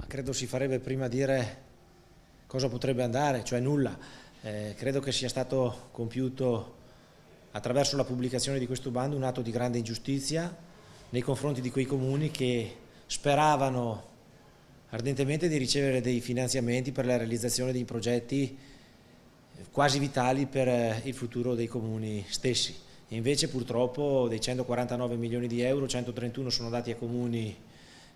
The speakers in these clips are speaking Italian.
Credo si farebbe prima dire cosa potrebbe andare, cioè nulla. Credo che sia stato compiuto attraverso la pubblicazione di questo bando un atto di grande ingiustizia nei confronti di quei comuni che speravano ardentemente di ricevere dei finanziamenti per la realizzazione di progetti quasi vitali per il futuro dei comuni stessi. E invece purtroppo dei 149 milioni di euro, 131 sono andati a comuni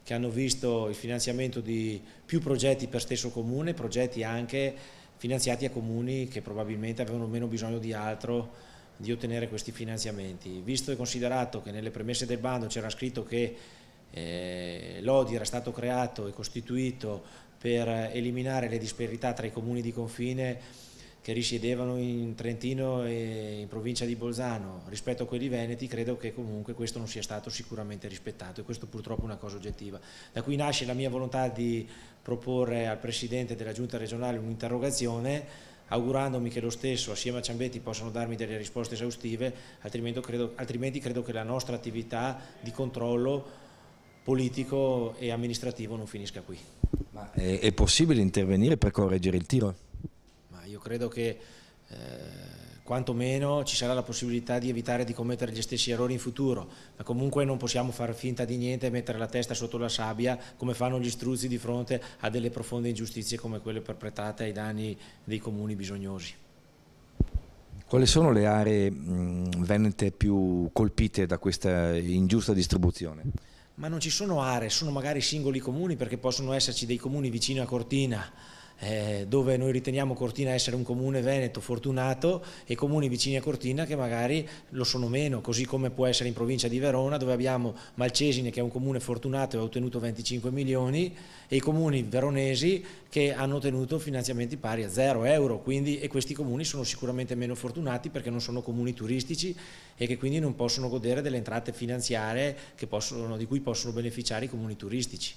che hanno visto il finanziamento di più progetti per stesso comune, progetti anche finanziati a comuni che probabilmente avevano meno bisogno di altro di ottenere questi finanziamenti. Visto e considerato che nelle premesse del bando c'era scritto che l'ODI era stato creato e costituito per eliminare le disparità tra i comuni di confine che risiedevano in Trentino e in provincia di Bolzano rispetto a quelli veneti, credo che comunque questo non sia stato sicuramente rispettato e questo purtroppo è una cosa oggettiva. Da qui nasce la mia volontà di proporre al Presidente della Giunta regionale un'interrogazione, augurandomi che lo stesso assieme a Ciambetti possano darmi delle risposte esaustive, altrimenti credo che la nostra attività di controllo politico e amministrativo non finisca qui. Ma è possibile intervenire per correggere il tiro? Io credo che quantomeno ci sarà la possibilità di evitare di commettere gli stessi errori in futuro, ma comunque non possiamo far finta di niente e mettere la testa sotto la sabbia come fanno gli struzzi di fronte a delle profonde ingiustizie come quelle perpetrate ai danni dei comuni bisognosi. Quali sono le aree venete più colpite da questa ingiusta distribuzione? Ma non ci sono aree, sono magari singoli comuni, perché possono esserci dei comuni vicino a Cortina dove noi riteniamo Cortina essere un comune veneto fortunato e comuni vicini a Cortina che magari lo sono meno, così come può essere in provincia di Verona dove abbiamo Malcesine che è un comune fortunato e ha ottenuto 25 milioni e i comuni veronesi che hanno ottenuto finanziamenti pari a 0 euro, quindi, e questi comuni sono sicuramente meno fortunati perché non sono comuni turistici e che quindi non possono godere delle entrate finanziarie di cui possono beneficiare i comuni turistici.